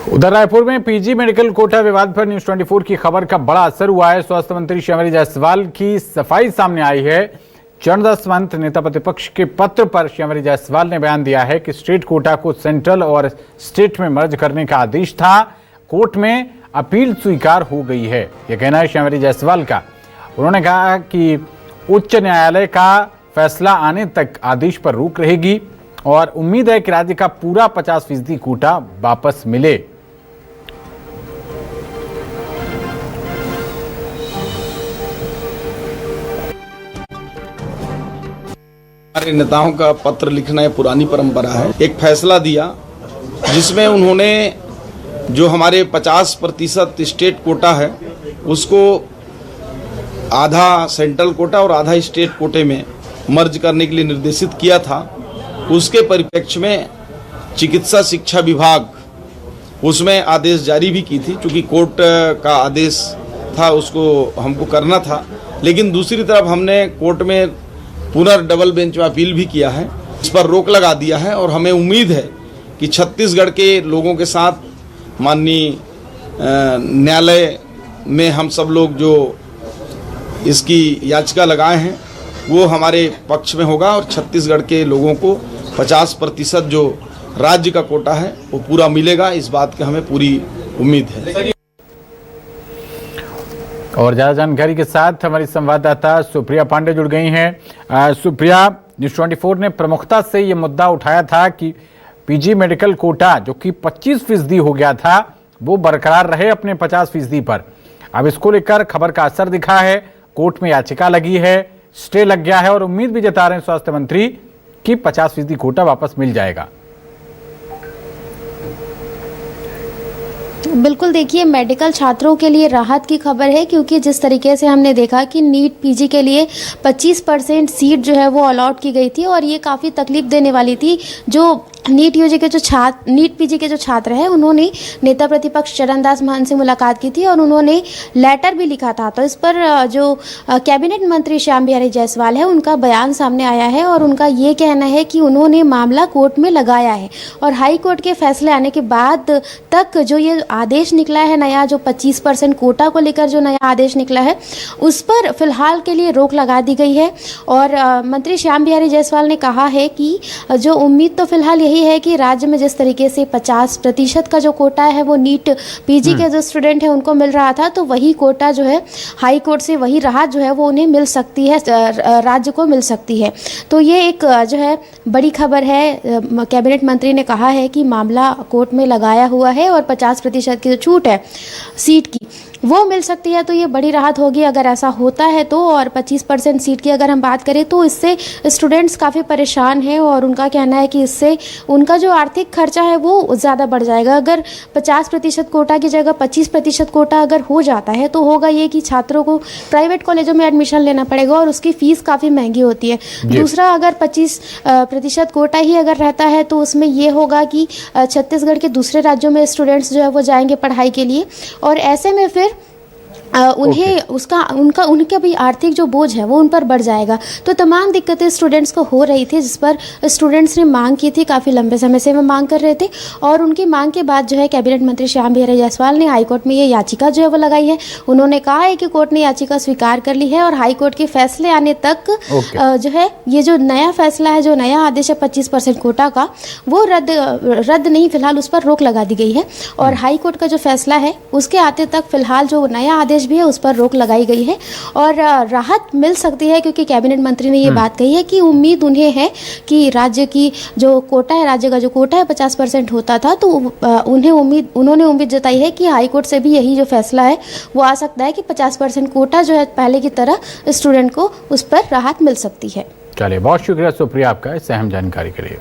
उधर रायपुर में PG medical Kota विवाद पर न्यूज 24 की खबर का बड़ा असर हुआ है। स्वास्थ्य मंत्री श्यामरी जायसवाल की सफाई सामने आई है। चरणदास महंत नेता प्रतिपक्ष के पत्र पर श्यामरी जायसवाल ने बयान दिया है कि स्टेट कोटा को सेंट्रल और स्टेट में मर्ज करने का आदेश था, कोर्ट में अपील स्वीकार हो गई है, यह कहना है श्यामरी जायसवाल का। उन्होंने कहा कि उच्च न्यायालय का फैसला आने तक आदेश पर रोक रहेगी और उम्मीद है कि राज्य का पूरा 50% कोटा वापस मिले। हमारे नेताओं का पत्र लिखना एक पुरानी परंपरा है। एक फैसला दिया जिसमें उन्होंने जो हमारे 50% स्टेट कोटा है उसको आधा सेंट्रल कोटा और आधा स्टेट कोटे में मर्ज करने के लिए निर्देशित किया था। उसके परिप्रेक्ष्य में चिकित्सा शिक्षा विभाग उसमें आदेश जारी भी की थी, क्योंकि कोर्ट का आदेश था उसको हमको करना था। लेकिन दूसरी तरफ हमने कोर्ट में डबल बेंच में अपील भी किया है, इस पर रोक लगा दिया है और हमें उम्मीद है कि छत्तीसगढ़ के लोगों के साथ माननीय न्यायालय में हम सब लोग जो इसकी याचिका लगाए हैं वो हमारे पक्ष में होगा और छत्तीसगढ़ के लोगों को 50% जो राज्य का कोटा है वो पूरा मिलेगा। इस बात की हमें पूरी उम्मीद है। और ज्यादा जानकारी के साथ हमारी संवाददाता सुप्रिया पांडे जुड़ गई हैं। सुप्रिया, न्यूज 24 ने प्रमुखता से ये मुद्दा उठाया था कि पीजी मेडिकल कोटा जो कि 25% हो गया था वो बरकरार रहे अपने 50% पर। अब इसको लेकर खबर का असर दिखा है, कोर्ट में याचिका लगी है, स्टे लग गया है और उम्मीद भी जता रहे हैं स्वास्थ्य मंत्री कि 50% कोटा वापस मिल जाएगा। बिल्कुल, देखिए मेडिकल छात्रों के लिए राहत की खबर है, क्योंकि जिस तरीके से हमने देखा कि नीट पीजी के लिए 25% सीट जो है वो अलॉट की गई थी और ये काफ़ी तकलीफ देने वाली थी। जो नीट पीजी के जो छात्र हैं उन्होंने नेता प्रतिपक्ष चरणदास महंत से मुलाकात की थी और उन्होंने लेटर भी लिखा था। तो इस पर जो कैबिनेट मंत्री श्याम बिहारी जायसवाल है उनका बयान सामने आया है और उनका ये कहना है कि उन्होंने मामला कोर्ट में लगाया है और हाई कोर्ट के फैसले आने के बाद तक जो ये आदेश निकला है नया, जो 25% कोटा को लेकर जो नया आदेश निकला है उस पर फिलहाल के लिए रोक लगा दी गई है। और मंत्री श्याम बिहारी जायसवाल ने कहा है कि जो उम्मीद तो फिलहाल यही है कि राज्य में जिस तरीके से 50% का जो कोटा है वो नीट पीजी के जो स्टूडेंट है उनको मिल रहा था, तो वही कोटा जो है हाई कोर्ट से वही राहत जो है वो उन्हें मिल सकती है, राज्य को मिल सकती है। तो ये एक जो है बड़ी खबर है। कैबिनेट मंत्री ने कहा है कि मामला कोर्ट में लगाया हुआ है और 50% की जो छूट है सीट की वो मिल सकती है, तो ये बड़ी राहत होगी अगर ऐसा होता है तो। और 25% सीट की अगर हम बात करें तो इससे स्टूडेंट्स काफ़ी परेशान हैं और उनका कहना है कि इससे उनका जो आर्थिक खर्चा है वो ज़्यादा बढ़ जाएगा। अगर 50% कोटा की जगह 25% कोटा अगर हो जाता है तो होगा ये कि छात्रों को प्राइवेट कॉलेजों में एडमिशन लेना पड़ेगा और उसकी फ़ीस काफ़ी महंगी होती है। दूसरा, अगर 25% कोटा ही अगर रहता है तो उसमें ये होगा कि छत्तीसगढ़ के दूसरे राज्यों में स्टूडेंट्स जो है वो जाएंगे पढ़ाई के लिए और ऐसे में फिर उन्हें उनका भी आर्थिक जो बोझ है वो उन पर बढ़ जाएगा। तो तमाम दिक्कतें स्टूडेंट्स को हो रही थी, जिस पर स्टूडेंट्स ने मांग की थी, काफ़ी लंबे समय से वो मांग कर रहे थे और उनकी मांग के बाद जो है कैबिनेट मंत्री श्याम बिहारी जायसवाल ने हाईकोर्ट में ये याचिका जो है वो लगाई है। उन्होंने कहा है कि कोर्ट ने याचिका स्वीकार कर ली है और हाईकोर्ट के फैसले आने तक जो है ये जो नया फैसला है, जो नया आदेश है 25% कोटा का, वो रद्द नहीं, फिलहाल उस पर रोक लगा दी गई है और हाईकोर्ट का जो फैसला है उसके आते तक फिलहाल जो नया आदेश भी है उस पर रोक लगाई गई है और राहत मिल सकती है, क्योंकि कैबिनेट मंत्री ने ये बात कही है कि उम्मीद उन्हें है कि राज्य की जो कोटा है, राज्य का जो कोटा है 50% होता था, तो उन्होंने उम्मीद जताई है कि हाईकोर्ट से भी यही जो फैसला है वो आ सकता है कि 50% कोटा जो है पहले की तरह स्टूडेंट को उस पर राहत मिल सकती है। चलिए, बहुत शुक्रिया सुप्रिया आपका इस अहम जानकारी के लिए।